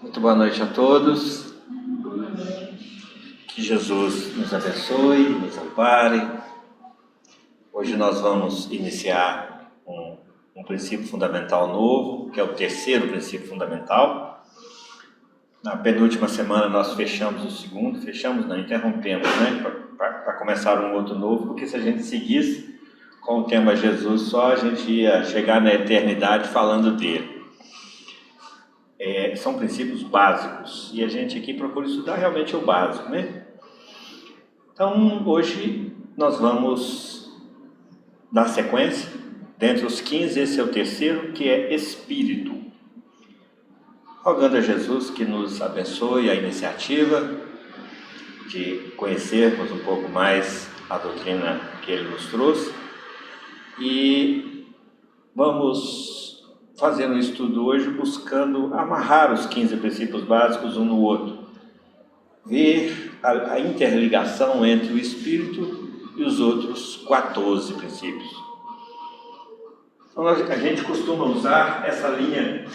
Muito boa noite a todos. Que Jesus nos abençoe, nos ampare. Hoje nós vamos iniciar um princípio fundamental novo, que é o terceiro princípio fundamental. Na penúltima semana nós fechamos o segundo, interrompemos, para começar um outro novo, porque se a gente seguisse com o tema Jesus só, a gente ia chegar na eternidade falando dele. São princípios básicos, e a gente aqui procura estudar realmente o básico, né? Então, hoje nós vamos dar sequência. Dentre os 15, esse é o terceiro, que é Espírito. Rogando a Jesus que nos abençoe a iniciativa de conhecermos um pouco mais a doutrina que Ele nos trouxe. E vamos fazer um estudo hoje buscando amarrar os 15 princípios básicos um no outro. Ver a interligação entre o Espírito e os outros 14 princípios. Então, a gente costuma usar essa linha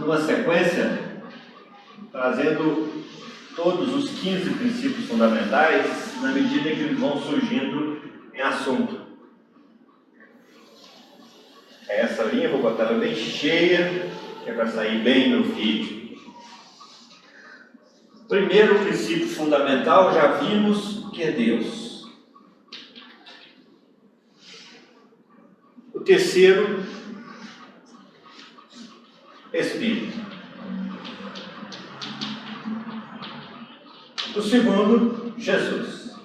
numa sequência, trazendo todos os 15 princípios fundamentais na medida que eles vão surgindo em assunto. Essa linha, vou botar ela bem cheia, que é para sair bem no vídeo. Primeiro princípio fundamental, já vimos que é Deus. O terceiro, Espírito. O segundo, Jesus.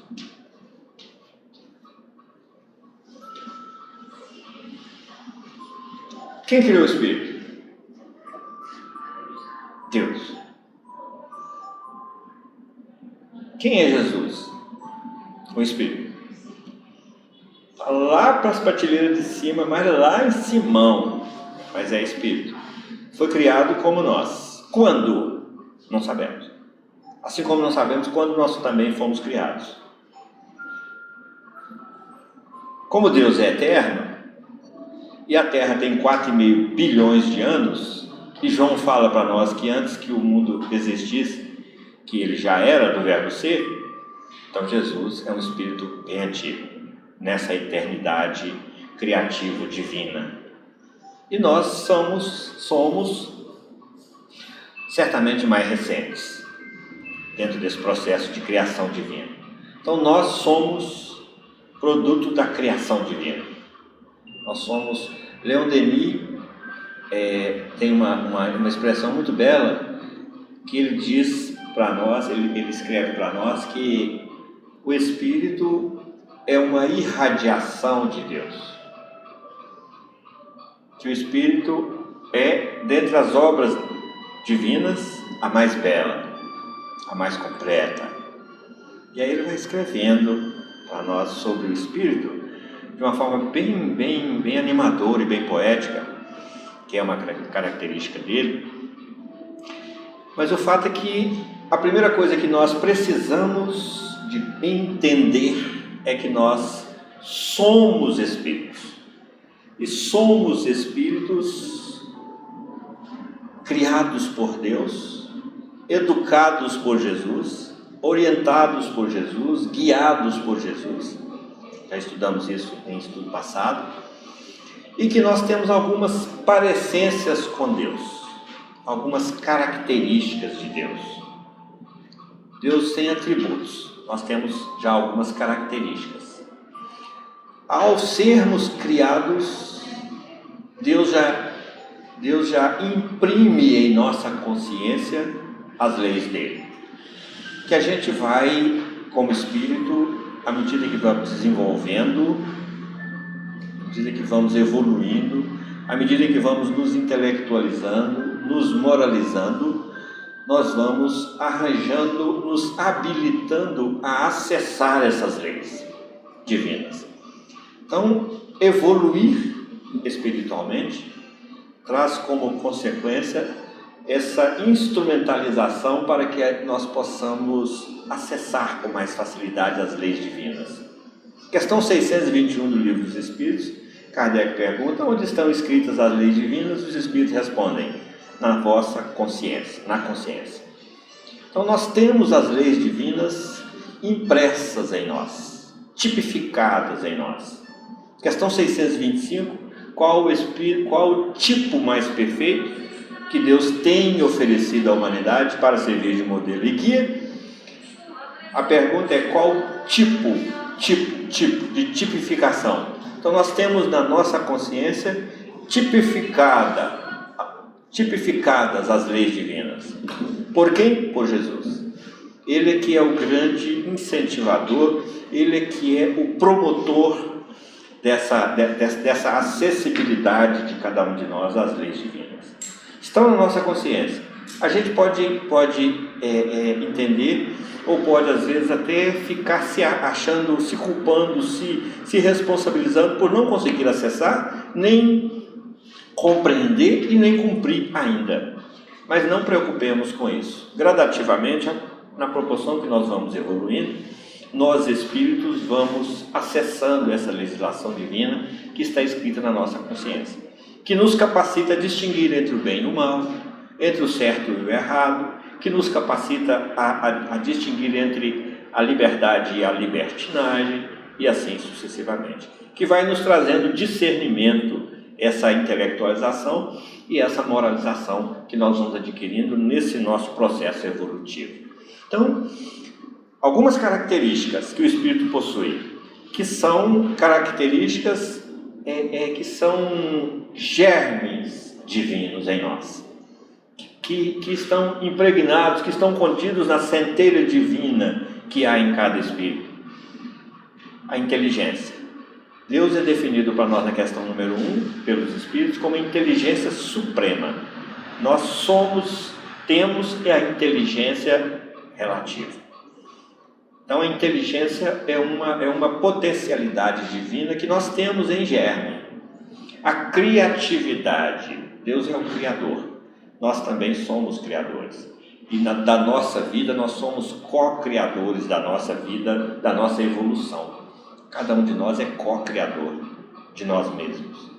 Quem criou o Espírito? Deus. Quem é Jesus? O Espírito. Está lá para as prateleiras de cima, mas lá em Simão. Mas é Espírito. Foi criado como nós. Quando? Não sabemos. Assim como não sabemos quando nós também fomos criados. Como Deus é eterno, e a Terra tem 4,5 bilhões de anos, e João fala para nós que antes que o mundo existisse, que ele já era do verbo ser, então Jesus é um espírito bem antigo, nessa eternidade criativa divina. E nós somos certamente mais recentes, dentro desse processo de criação divina. Então nós somos produto da criação divina. Nós somos... Leon Denis tem uma expressão muito bela que ele diz para nós, ele escreve para nós que o Espírito é uma irradiação de Deus. Que o Espírito é, dentre as obras divinas, a mais bela, a mais completa. E aí ele vai escrevendo para nós sobre o Espírito de uma forma bem animadora e bem poética, que é uma característica dele. Mas o fato é que a primeira coisa que nós precisamos de entender é que nós somos espíritos. E somos espíritos criados por Deus, educados por Jesus, orientados por Jesus, guiados por Jesus. Já estudamos isso em estudo passado. E que nós temos algumas parecências com Deus, algumas características de Deus. Deus tem atributos, nós temos já algumas características. Ao sermos criados, Deus já imprime em nossa consciência as leis dele, que a gente vai, como espírito, à medida que vamos desenvolvendo, à medida que vamos evoluindo, à medida que vamos nos intelectualizando, nos moralizando, nós vamos arranjando, nos habilitando a acessar essas leis divinas. Então, evoluir espiritualmente traz como consequência essa instrumentalização para que nós possamos acessar com mais facilidade as leis divinas. Questão 621 do Livro dos Espíritos, Kardec pergunta: onde estão escritas as leis divinas? Os Espíritos respondem: na vossa consciência, na consciência. Então nós temos as leis divinas impressas em nós, tipificadas em nós. Questão 625, qual o tipo mais perfeito que Deus tem oferecido à humanidade para servir de modelo e guia? A pergunta é: qual tipo de tipificação? Então nós temos na nossa consciência tipificadas as leis divinas. Por quem? Por Jesus. Ele é que é o grande incentivador, ele é que é o promotor dessa acessibilidade de cada um de nós às leis divinas. Estão na nossa consciência. A gente pode entender, ou pode às vezes até ficar se achando, se culpando, se responsabilizando por não conseguir acessar, nem compreender e nem cumprir ainda. Mas não preocupemos com isso. Gradativamente, na proporção que nós vamos evoluindo, nós espíritos vamos acessando essa legislação divina que está escrita na nossa consciência, que nos capacita a distinguir entre o bem e o mal, entre o certo e o errado, que nos capacita a distinguir entre a liberdade e a libertinagem, e assim sucessivamente, que vai nos trazendo discernimento, essa intelectualização e essa moralização que nós vamos adquirindo nesse nosso processo evolutivo. Então, algumas características que o espírito possui, que são características que são germes divinos em nós, que estão impregnados, que estão contidos na centelha divina que há em cada espírito. A inteligência. Deus é definido para nós na questão número 1, pelos espíritos, como inteligência suprema. Nós temos a inteligência relativa. Então a inteligência é uma potencialidade divina que nós temos em germe. A criatividade. Deus é o Criador. Nós também somos criadores. E da nossa vida nós somos co-criadores da nossa vida, da nossa evolução. Cada um de nós é co-criador de nós mesmos.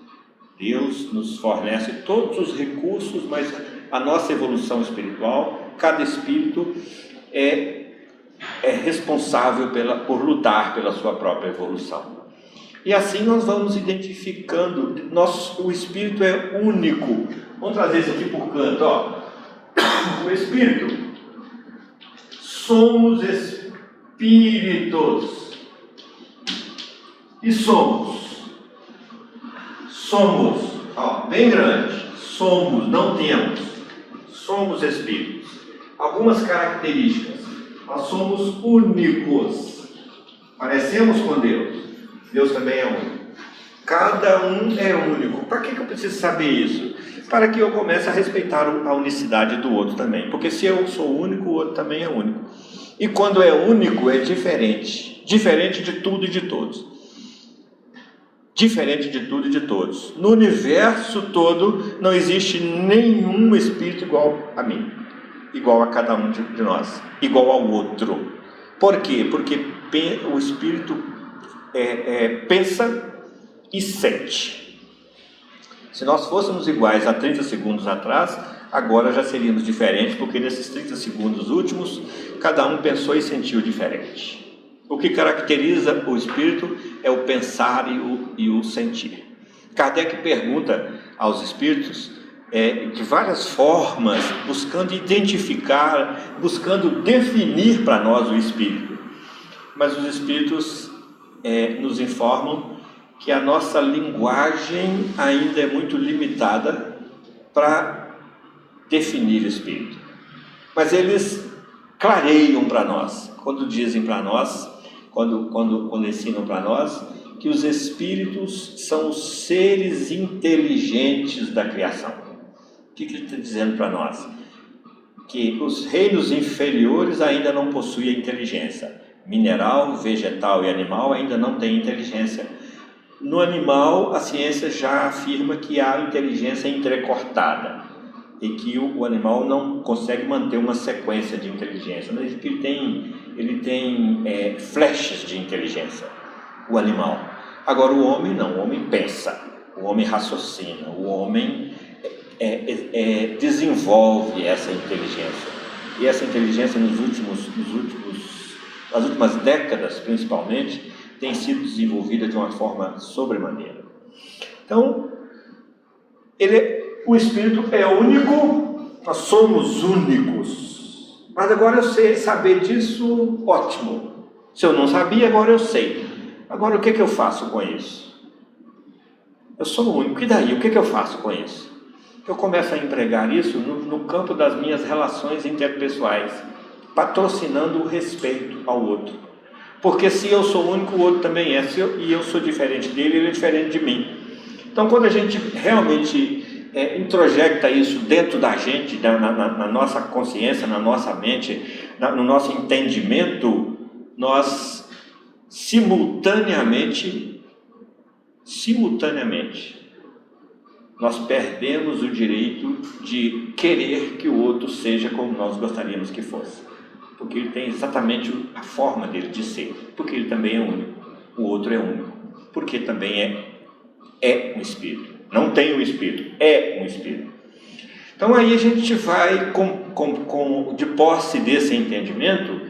Deus nos fornece todos os recursos, mas a nossa evolução espiritual, cada espírito é responsável por lutar pela sua própria evolução. E assim nós vamos identificando, o espírito é único. Vamos trazer isso aqui por canto, ó. O espírito, somos espíritos. E somos, ó, bem grande, somos, não temos, somos espíritos. Algumas características: nós somos únicos, parecemos com Deus, Deus também é único, cada um é único. Para que eu preciso saber isso? Para que eu comece a respeitar a unicidade do outro também, porque se eu sou único, o outro também é único. E quando é único, é diferente de tudo e de todos. Diferente de tudo e de todos. No universo todo não existe nenhum espírito igual a mim, igual a cada um de nós, igual ao outro. Por quê? Porque o espírito pensa e sente. Se nós fôssemos iguais há 30 segundos atrás, agora já seríamos diferentes, porque nesses 30 segundos últimos, cada um pensou e sentiu diferente. O que caracteriza o espírito é o pensar e o sentir. Kardec pergunta aos espíritos de várias formas, buscando identificar, buscando definir para nós o espírito. Mas os espíritos nos informam que a nossa linguagem ainda é muito limitada para definir o espírito. Mas eles clareiam para nós, quando dizem para nós, quando ensinam para nós, que os espíritos são os seres inteligentes da criação. O que ele está dizendo para nós? Que os reinos inferiores ainda não possuem inteligência. Mineral, vegetal e animal ainda não têm inteligência. No animal, a ciência já afirma que há inteligência entrecortada e que o animal não consegue manter uma sequência de inteligência, mas que ele tem flashes de inteligência, o animal. Agora o homem não, o homem pensa, o homem raciocina, o homem desenvolve essa inteligência. E essa inteligência nas últimas décadas, principalmente, tem sido desenvolvida de uma forma sobremaneira. Então, o Espírito é único, nós somos únicos. Mas agora eu sei saber disso, ótimo. Se eu não sabia, agora eu sei. Agora o que eu faço com isso? Eu sou único, e daí? O que eu faço com isso? Eu começo a empregar isso no campo das minhas relações interpessoais, patrocinando o respeito ao outro. Porque se eu sou único, o outro também é. E eu sou diferente dele, ele é diferente de mim. Então, quando a gente realmente introjecta isso dentro da gente, na nossa consciência, na nossa mente, no nosso entendimento, nós simultaneamente, nós perdemos o direito de querer que o outro seja como nós gostaríamos que fosse. Porque ele tem exatamente a forma dele de ser. Porque ele também é único. O outro é único. Porque também é um espírito. Não tem um espírito, é um espírito. Então aí a gente vai, de posse desse entendimento,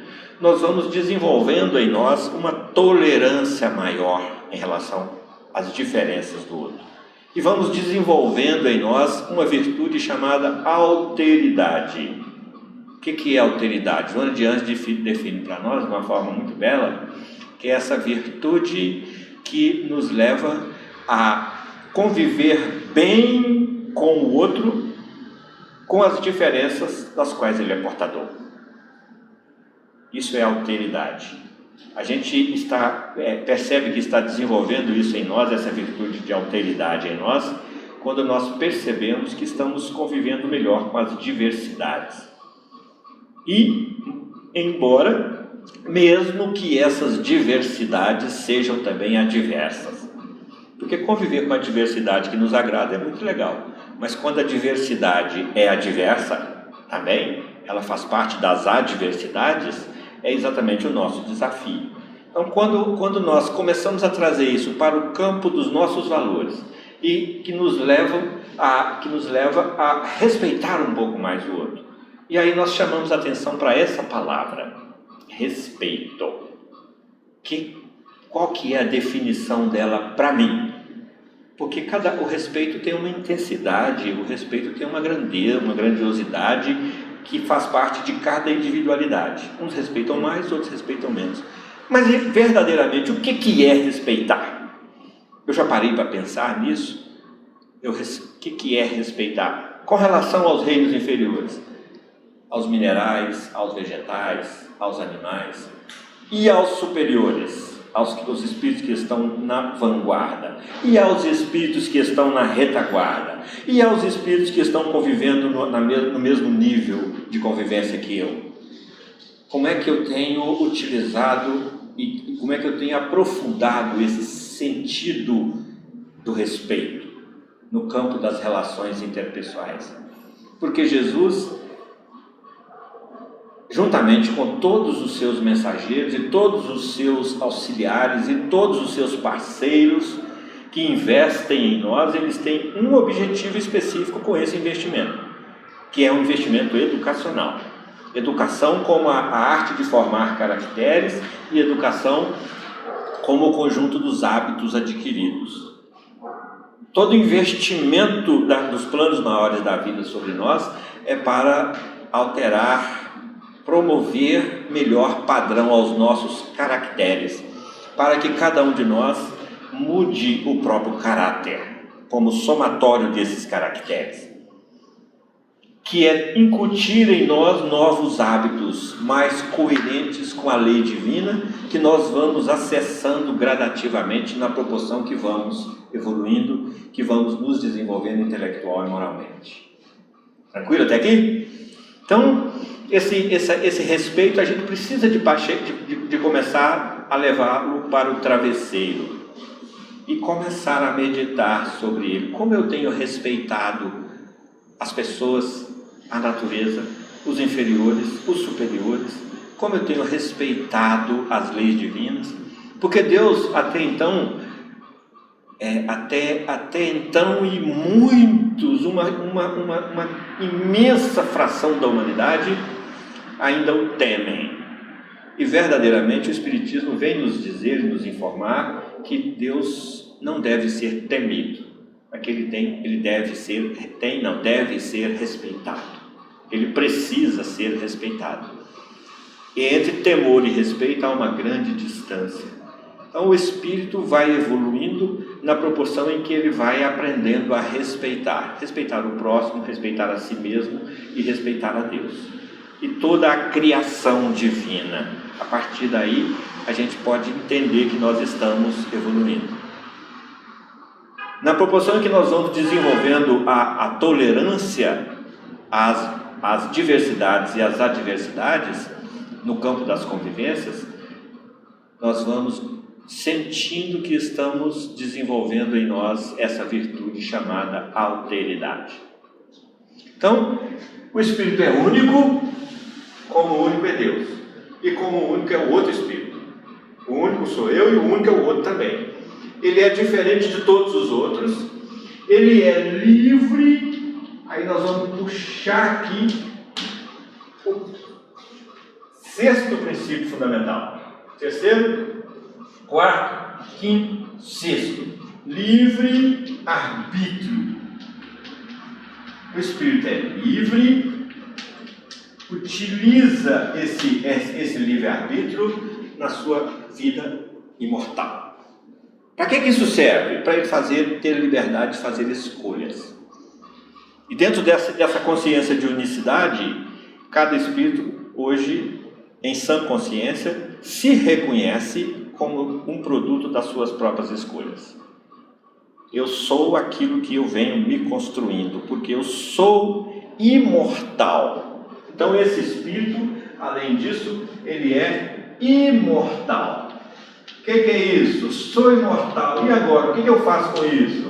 nós vamos desenvolvendo em nós uma tolerância maior em relação às diferenças do outro. E vamos desenvolvendo em nós uma virtude chamada alteridade. O que é alteridade? Joana de Anjos define para nós, de uma forma muito bela, que é essa virtude que nos leva a conviver bem com o outro, com as diferenças das quais ele é portador. Isso é alteridade. A gente percebe que está desenvolvendo isso em nós, essa virtude de alteridade em nós, quando nós percebemos que estamos convivendo melhor com as diversidades. E, embora, mesmo que essas diversidades sejam também adversas. Porque conviver com a diversidade que nos agrada é muito legal. Mas quando a diversidade é adversa, também, ela faz parte das adversidades, é exatamente o nosso desafio. Então, quando nós começamos a trazer isso para o campo dos nossos valores e que nos leva a respeitar um pouco mais o outro, e aí nós chamamos a atenção para essa palavra, respeito. Qual que é a definição dela para mim? Porque o respeito tem uma intensidade, o respeito tem uma grandeza, uma grandiosidade que faz parte de cada individualidade. Uns respeitam mais, outros respeitam menos. Mas verdadeiramente, o que é respeitar? Eu já parei para pensar nisso. O que é respeitar? Com relação aos reinos inferiores, aos minerais, aos vegetais, aos animais e aos superiores, aos espíritos que estão na vanguarda, e aos espíritos que estão na retaguarda, e aos espíritos que estão convivendo no mesmo nível de convivência que eu. Como é que eu tenho utilizado e como é que eu tenho aprofundado esse sentido do respeito no campo das relações interpessoais? Porque Jesus, juntamente com todos os seus mensageiros e todos os seus auxiliares e todos os seus parceiros que investem em nós, eles têm um objetivo específico com esse investimento, que é um investimento educacional. Educação como a arte de formar caracteres e educação como o conjunto dos hábitos adquiridos. Todo investimento dos planos maiores da vida sobre nós é para alterar, promover melhor padrão aos nossos caracteres, para que cada um de nós mude o próprio caráter, como somatório desses caracteres, que é incutir em nós novos hábitos mais coerentes com a lei divina, que nós vamos acessando gradativamente na proporção que vamos evoluindo, que vamos nos desenvolvendo intelectual e moralmente. Tranquilo até aqui? Então, esse respeito a gente precisa de começar a levá-lo para o travesseiro. e começar a meditar sobre ele. Como eu tenho respeitado as pessoas, a natureza, os inferiores, os superiores, como eu tenho respeitado as leis divinas, porque Deus até então e muitos, uma imensa fração da humanidade ainda o temem. E verdadeiramente o Espiritismo vem nos dizer, nos informar que Deus não deve ser temido, mas que ele deve ser respeitado. Ele precisa ser respeitado. E entre temor e respeito há uma grande distância. Então o espírito vai evoluindo na proporção em que ele vai aprendendo a respeitar o próximo, respeitar a si mesmo e respeitar a Deus e toda a criação divina. A partir daí a gente pode entender que nós estamos evoluindo. Na proporção em que nós vamos desenvolvendo a tolerância às diversidades e às adversidades no campo das convivências, nós vamos sentindo que estamos desenvolvendo em nós essa virtude chamada alteridade. Então, o Espírito é único, como o único é Deus, e como o único é o outro Espírito. O único sou eu e o único é o outro também. Ele é diferente de todos os outros, ele é livre. Aí nós vamos puxar aqui o sexto princípio fundamental. Terceiro, quarto, quinto, sexto: livre arbítrio. O Espírito é livre, utiliza esse livre arbítrio na sua vida imortal. Para que isso serve? Para ele ter liberdade de fazer escolhas. E dentro dessa consciência de unicidade, cada espírito hoje, em sã consciência, se reconhece como um produto das suas próprias escolhas. Eu sou aquilo que eu venho me construindo, porque eu sou imortal. Então esse espírito, além disso, ele é imortal. O que é isso? Sou imortal. E agora? O que eu faço com isso?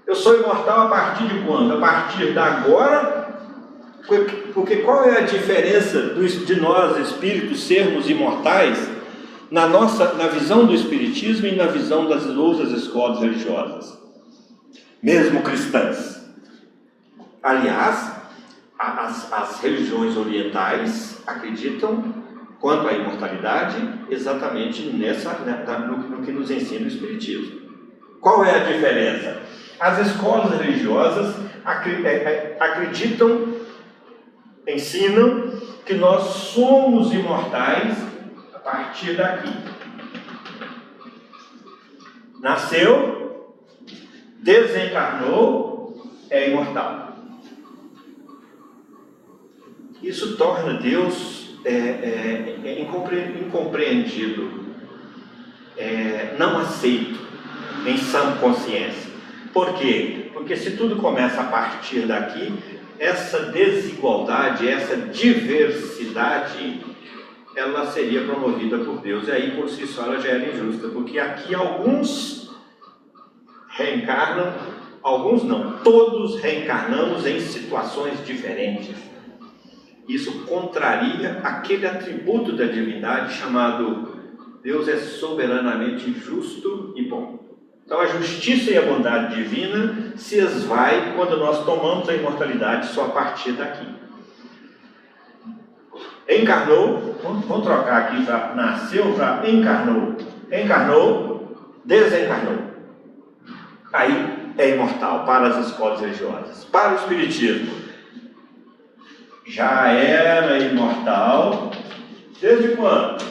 Eu sou imortal a partir de quando? A partir da agora? Porque qual é a diferença de nós, espíritos, sermos imortais na visão do Espiritismo e na visão das outras escolas religiosas, mesmo cristãs? Aliás, as religiões orientais acreditam quanto à imortalidade exatamente no que nos ensina o Espiritismo. Qual é a diferença? As escolas religiosas acreditam, ensinam que nós somos imortais a partir daqui. Nasceu, desencarnou, é imortal. Isso torna Deus incompreendido, não aceito em sã consciência. Por quê? Porque se tudo começa a partir daqui, essa desigualdade, essa diversidade, ela seria promovida por Deus, e aí por si só ela já era injusta, porque aqui alguns reencarnam, alguns não, todos reencarnamos em situações diferentes. Isso contraria aquele atributo da divindade chamado Deus é soberanamente justo e bom. Então a justiça e a bondade divina se esvai quando nós tomamos a imortalidade só a partir daqui. Encarnou, vamos trocar aqui para nasceu para encarnou. Encarnou, desencarnou. Aí é imortal para as escolas religiosas. Para o Espiritismo, já era imortal. Desde quando?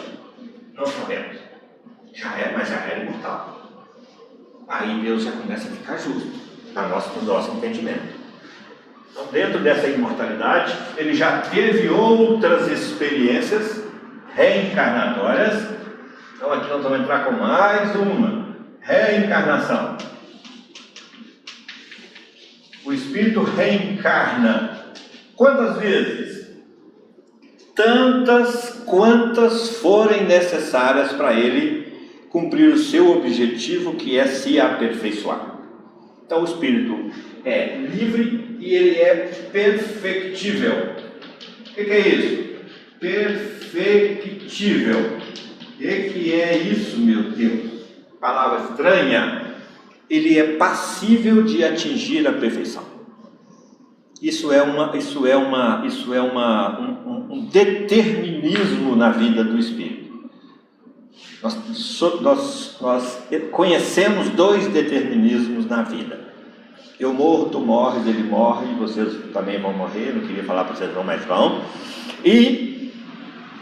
Não sabemos. Mas já era imortal. Aí Deus já começa a ficar justo no nosso entendimento. Então, dentro dessa imortalidade, ele já teve outras experiências reencarnatórias. Então aqui nós vamos entrar com mais uma reencarnação. O espírito reencarna quantas vezes? Tantas quantas forem necessárias para ele cumprir o seu objetivo, que é se aperfeiçoar. Então o Espírito é livre e ele é perfectível. O que é isso? Perfectível. O que é isso, meu Deus? Palavra estranha. Ele é passível de atingir a perfeição. Isso é um determinismo na vida do Espírito. Nós conhecemos dois determinismos na vida. Eu morro, tu morres, ele morre, vocês também vão morrer, não queria falar para vocês não, mas vão. E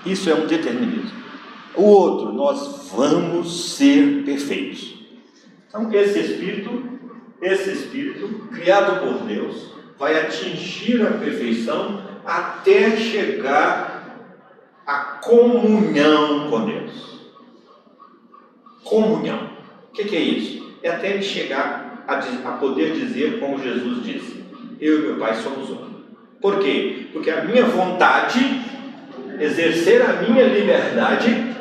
isso é um determinismo. O outro, nós vamos ser perfeitos. Então esse Espírito, criado por Deus, vai atingir a perfeição até chegar à comunhão com Deus. Comunhão. O que é isso? É até ele chegar a poder dizer como Jesus disse: eu e meu Pai somos um. Por quê? Porque a minha vontade, exercer a minha liberdade,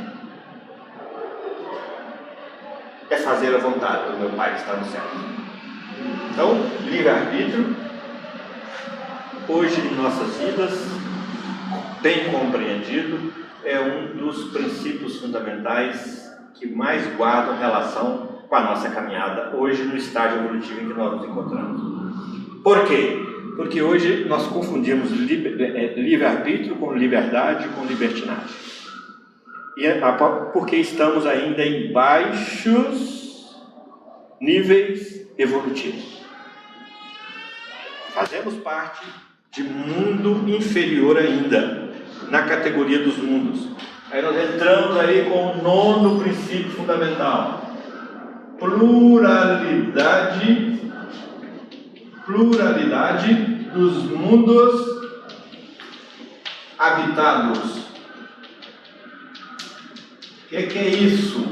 é fazer a vontade do meu Pai que está no céu. Então, livre-arbítrio, hoje em nossas vidas, bem compreendido, é um dos princípios fundamentais que mais guardam relação com a nossa caminhada hoje no estágio evolutivo em que nós nos encontramos. Por quê? Porque hoje nós confundimos livre-arbítrio com liberdade, com libertinagem. Porque estamos ainda em baixos níveis evolutivos. Fazemos parte de mundo inferior ainda, na categoria dos mundos. Aí nós entramos aí com o 9º princípio fundamental: pluralidade dos mundos habitados. O que é isso?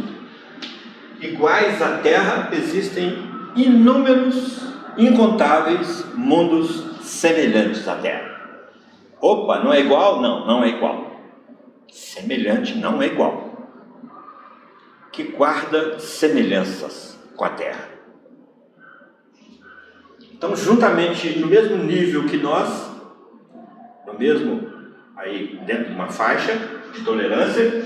Iguais à Terra, existem inúmeros, incontáveis mundos semelhantes à Terra. Opa, não é igual? Não é igual. Semelhante não é igual. Que guarda semelhanças com a Terra. Então, juntamente, no mesmo nível que nós, aí dentro de uma faixa de tolerância,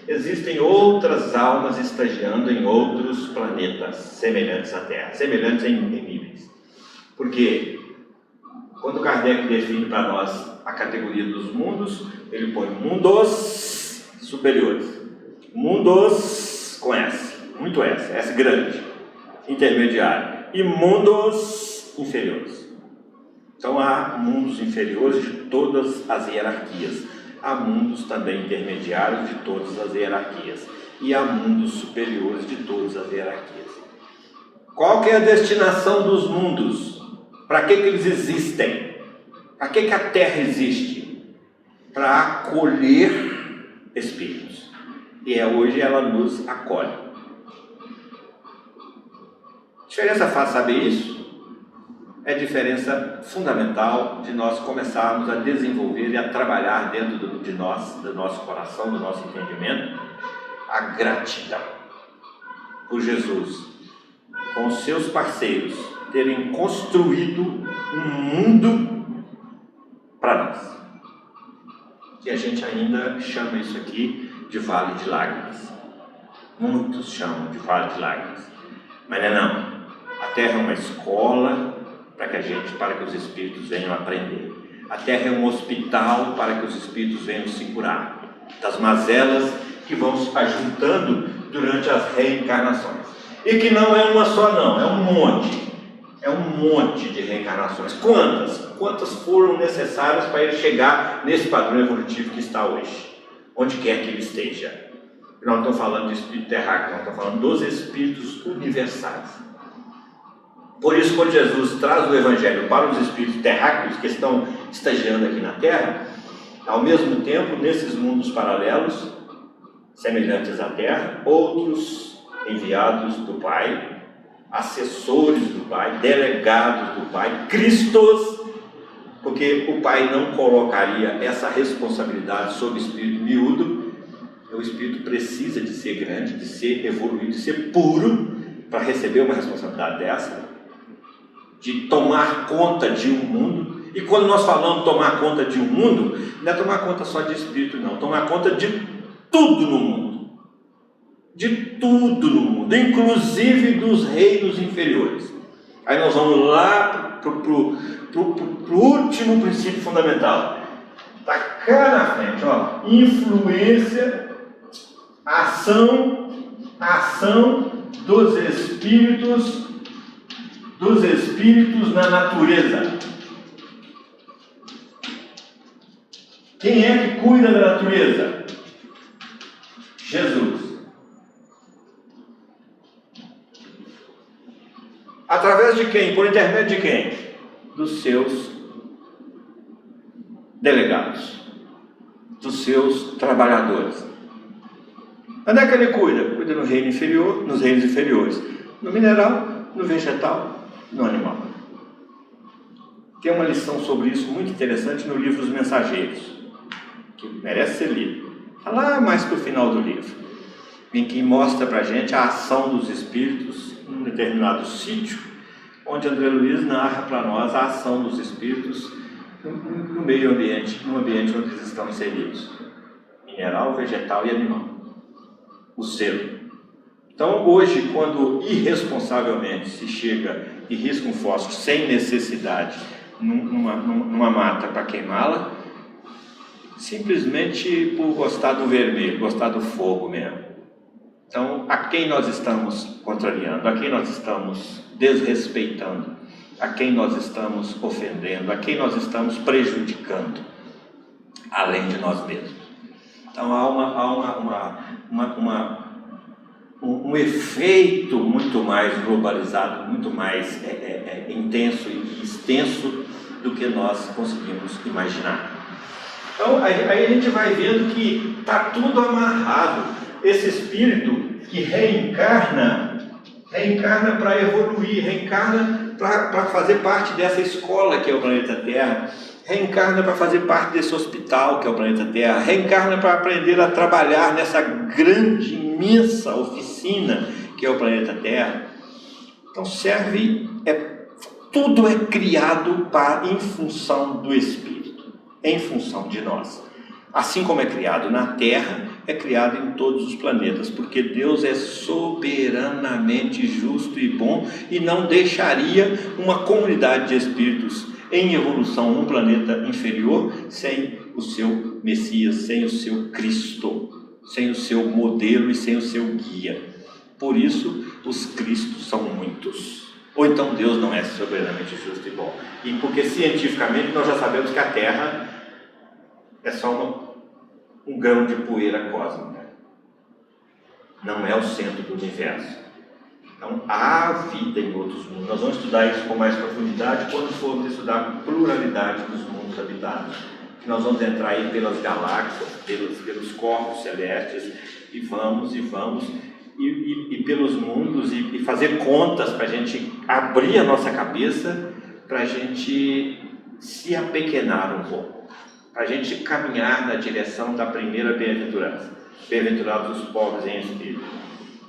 existem outras almas estagiando em outros planetas semelhantes à Terra, semelhantes em níveis. Porque quando Kardec define para nós a categoria dos mundos, ele põe mundos superiores, mundos com S, muito S grande, intermediário, e mundos inferiores. Então há mundos inferiores de todas as hierarquias, há mundos também intermediários de todas as hierarquias, e há mundos superiores de todas as hierarquias. Qual que é a destinação dos mundos? Para que eles existem? Para que a Terra existe? Para acolher espíritos. E hoje ela nos acolhe. Diferença fácil saber isso? É diferença fundamental de nós começarmos a desenvolver e a trabalhar dentro de nós, do nosso coração, do nosso entendimento, a gratidão por Jesus, com os seus parceiros, terem construído um mundo para nós. E a gente ainda chama isso aqui de Vale de Lágrimas. Muitos chamam de Vale de Lágrimas. Mas não. A Terra é uma escola para que os espíritos venham aprender. A Terra é um hospital para que os espíritos venham se curar das mazelas que vão se ajuntando durante as reencarnações. E que não é uma só não, é um monte. É um monte de reencarnações. Quantas foram necessárias para ele chegar nesse padrão evolutivo que está hoje? Onde quer que ele esteja. Nós não estamos falando de espírito terráqueo, nós estamos falando dos espíritos universais. Por isso, quando Jesus traz o Evangelho para os espíritos terráqueos que estão estagiando aqui na Terra, ao mesmo tempo, nesses mundos paralelos, semelhantes à Terra, outros enviados do Pai, assessores do Pai, delegados do Pai, Cristos, porque o Pai não colocaria essa responsabilidade sobre o espírito miúdo, O espírito precisa de ser grande, de ser evoluído, de ser puro, para receber uma responsabilidade dessa, de tomar conta de um mundo. E quando nós falamos tomar conta de um mundo, não é tomar conta só de espírito, não, tomar conta de tudo no mundo, de tudo no mundo, inclusive dos reinos inferiores. Aí nós vamos lá para o último princípio fundamental, está cá na frente, ó, influência, ação dos espíritos na natureza. Quem é que cuida da natureza? Jesus. Através de quem? Por intermédio de quem? Dos seus delegados, dos seus trabalhadores. Onde é que ele cuida? Cuida no reino inferior, nos reinos inferiores, no mineral, no vegetal, no animal. Tem uma lição sobre isso muito interessante no livro Os Mensageiros, que merece ser lido. Está lá mais para o final do livro, em que mostra para a gente a ação dos espíritos em um determinado sítio, onde André Luiz narra para nós a ação dos espíritos no meio ambiente, no ambiente onde eles estão inseridos, mineral, vegetal e animal, o selo. Então hoje, quando irresponsavelmente se chega e risca um fósforo sem necessidade numa mata para queimá-la, simplesmente por gostar do vermelho, gostar do fogo mesmo. Então, a quem nós estamos contrariando, a quem nós estamos desrespeitando, a quem nós estamos ofendendo, a quem nós estamos prejudicando, além de nós mesmos. Então há um efeito muito mais globalizado, muito mais intenso e extenso do que nós conseguimos imaginar. Então aí a gente vai vendo que está tudo amarrado. Esse espírito que reencarna para evoluir, reencarna para fazer parte dessa escola que é o planeta Terra, reencarna para fazer parte desse hospital que é o planeta Terra, reencarna para aprender a trabalhar nessa grande, imensa oficina que é o planeta Terra. Então tudo é criado em função do Espírito, em função de nós. Assim como é criado na Terra, é criado em todos os planetas, porque Deus é soberanamente justo e bom e não deixaria uma comunidade de espíritos em evolução num planeta inferior sem o seu Messias, sem o seu Cristo, sem o seu modelo e sem o seu guia. Por isso, os Cristos são muitos. Ou então Deus não é soberanamente justo e bom. E porque cientificamente nós já sabemos que a Terra é só um grão de poeira cósmica. Não é o centro do universo. Então, há vida em outros mundos. Nós vamos estudar isso com mais profundidade quando formos estudar a pluralidade dos mundos habitados. Nós vamos entrar aí pelas galáxias, pelos corpos celestes, e vamos pelos mundos, e fazer contas para a gente abrir a nossa cabeça, para a gente se apequenar um pouco, para a gente caminhar na direção da primeira bem-aventurança. Bem-aventurados os pobres em espírito,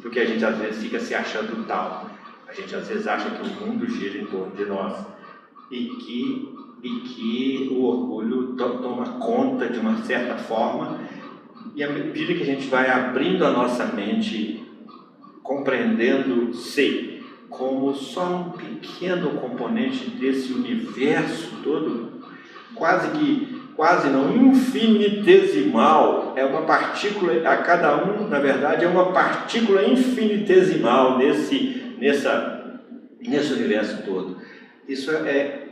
porque a gente às vezes fica se achando tal, a gente às vezes acha que o mundo gira em torno de nós, e que o orgulho toma conta de uma certa forma, e à medida que a gente vai abrindo a nossa mente, compreendendo-se como só um pequeno componente desse universo todo, quase não, infinitesimal, é uma partícula, a cada um, na verdade, é uma partícula infinitesimal nesse universo todo.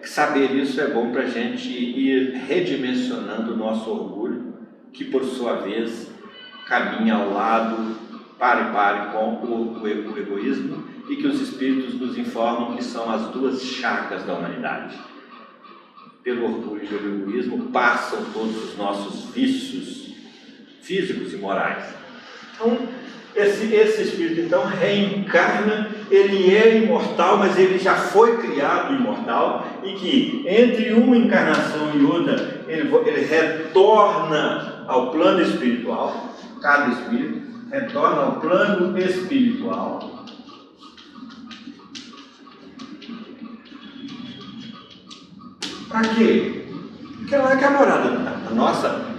Saber isso é bom para a gente ir redimensionando o nosso orgulho, que por sua vez caminha ao lado, pare com o egoísmo, e que os espíritos nos informam que são as duas chagas da humanidade. Pelo orgulho e pelo egoísmo passam todos os nossos vícios físicos e morais. Então, esse espírito então reencarna, ele é imortal, mas ele já foi criado imortal, e que entre uma encarnação e outra ele retorna ao plano espiritual, cada espírito retorna ao plano espiritual. Para quê? Porque lá que é a morada nossa.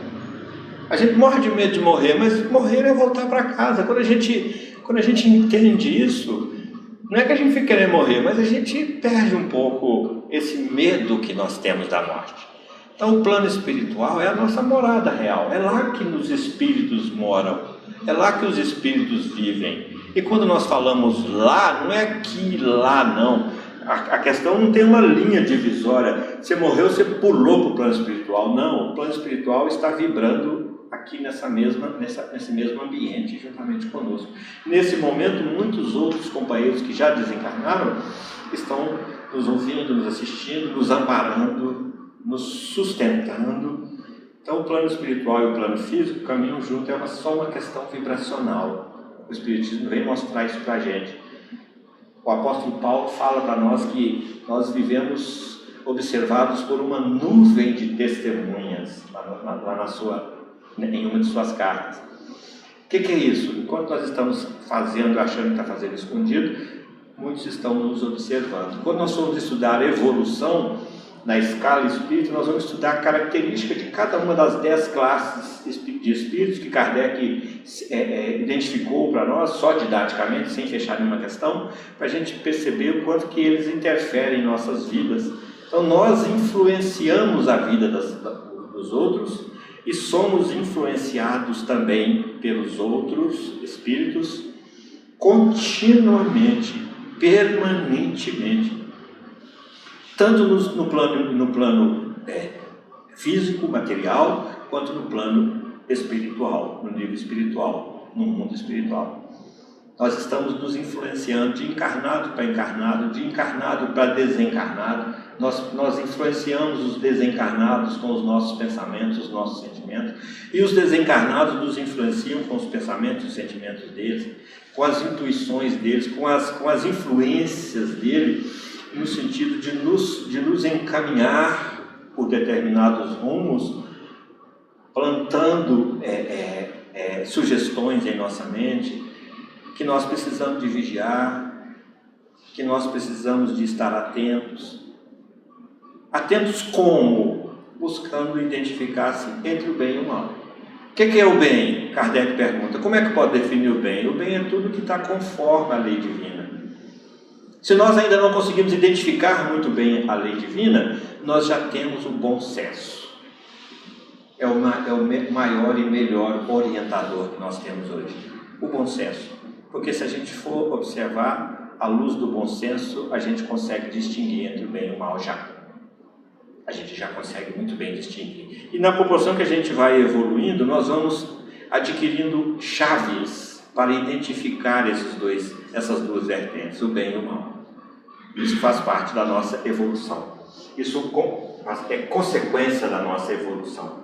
A gente morre de medo de morrer, mas morrer é voltar para casa. Quando a gente entende isso, não é que a gente fica querendo morrer, mas a gente perde um pouco esse medo que nós temos da morte. Então o plano espiritual é a nossa morada real, é lá que os espíritos moram, é lá que os espíritos vivem. E quando nós falamos lá, não é aqui, lá não. A questão não tem uma linha divisória. Você morreu, você pulou para o plano espiritual. Não, o plano espiritual está vibrando aqui nesse mesmo ambiente, juntamente conosco. Nesse momento, muitos outros companheiros que já desencarnaram estão nos ouvindo, nos assistindo, nos amparando, nos sustentando. Então o plano espiritual e o plano físico caminham junto, é só uma questão vibracional. O Espiritismo vem mostrar isso para a gente. O apóstolo Paulo fala para nós que nós vivemos observados por uma nuvem de testemunhas em uma de suas cartas. O que é isso? Enquanto nós estamos achando que está fazendo escondido, muitos estão nos observando. Quando nós formos estudar evolução na escala espírita, nós vamos estudar a característica de cada uma das 10 classes de espíritos que Kardec identificou para nós, só didaticamente, sem fechar nenhuma questão, para a gente perceber o quanto que eles interferem em nossas vidas. Então nós influenciamos a vida dos outros e somos influenciados também pelos outros espíritos continuamente, permanentemente. Tanto no plano físico, material, quanto no plano espiritual, no nível espiritual, no mundo espiritual. Nós estamos nos influenciando de encarnado para encarnado, de encarnado para desencarnado. Nós influenciamos os desencarnados com os nossos pensamentos, os nossos sentimentos, e os desencarnados nos influenciam com os pensamentos e os sentimentos deles, com as intuições deles, com as influências dele, no sentido de nos encaminhar por determinados rumos, plantando sugestões em nossa mente, que nós precisamos de vigiar, que nós precisamos de estar atentos. Atentos como? Buscando identificar-se entre o bem e o mal. O que é o bem? Kardec pergunta. Como é que pode definir o bem? O bem é tudo que está conforme a lei divina. Se nós ainda não conseguimos identificar muito bem a lei divina, nós já temos o bom senso. É o maior e melhor orientador que nós temos hoje. O bom senso. Porque se a gente for observar, à luz do bom senso, a gente consegue distinguir entre o bem e o mal já. A gente já consegue muito bem distinguir. E na proporção que a gente vai evoluindo, nós vamos adquirindo chaves para identificar essas duas vertentes, o bem e o mal. Isso faz parte da nossa evolução. Isso é consequência da nossa evolução.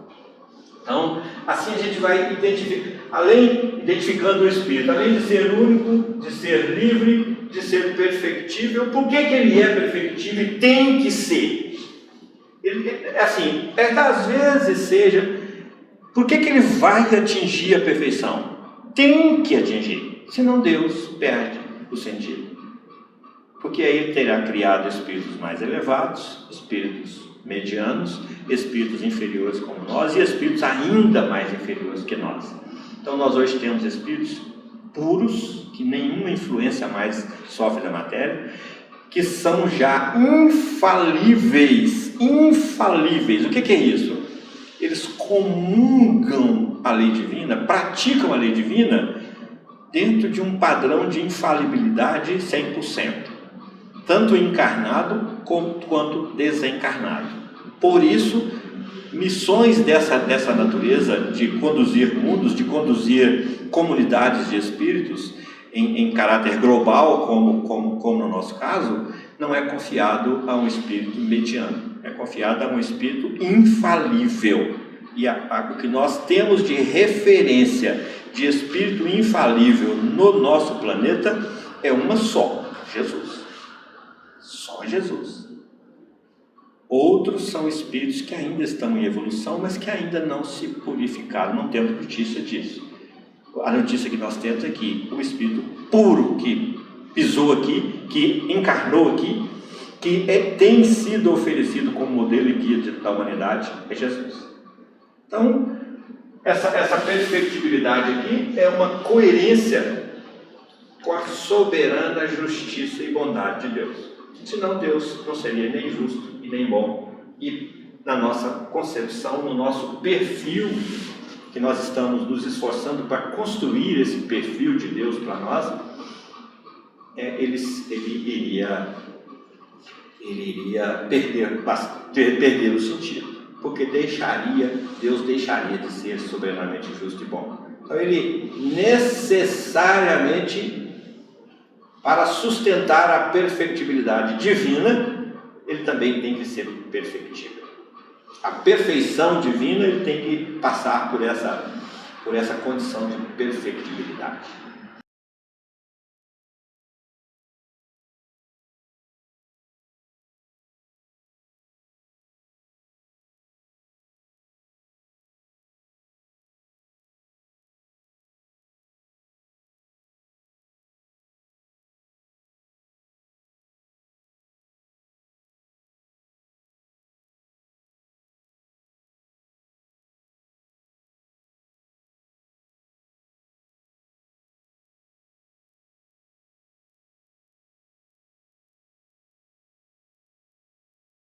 Então, assim a gente vai identificando o Espírito, além de ser único, de ser livre, de ser perfectível. Por que ele é perfectível e tem que ser? Às vezes seja, por que ele vai atingir a perfeição? Tem que atingir, senão Deus perde o sentido. Porque aí ele terá criado espíritos mais elevados, espíritos medianos, espíritos inferiores como nós e espíritos ainda mais inferiores que nós. Então nós hoje temos espíritos puros, que nenhuma influência mais sofre da matéria, que são já infalíveis. O que é isso? Eles comungam a lei divina, praticam a lei divina dentro de um padrão de infalibilidade 100%. Tanto encarnado quanto desencarnado. Por isso, missões dessa natureza de conduzir mundos, de conduzir comunidades de espíritos em caráter global, como no nosso caso, não é confiado a um espírito mediano, é confiado a um espírito infalível. E o que nós temos de referência de espírito infalível no nosso planeta é uma só, Jesus. Só Jesus. Outros são espíritos que ainda estão em evolução, mas que ainda não se purificaram, não temos notícia disso. a notícia que nós temos é que o Espírito puro que pisou aqui, que encarnou aqui, que tem sido oferecido como modelo e guia da humanidade, é Jesus. Então, essa perfectibilidade aqui é uma coerência com a soberana justiça e bondade de Deus. Senão Deus não seria nem justo e nem bom. E na nossa concepção, no nosso perfil, que nós estamos nos esforçando para construir esse perfil de Deus para nós, ele iria perder o sentido, porque Deus deixaria de ser soberanamente justo e bom. Então ele necessariamente, para sustentar a perfectibilidade divina, ele também tem que ser perfectível. A perfeição divina, ele tem que passar por essa condição de perfectibilidade.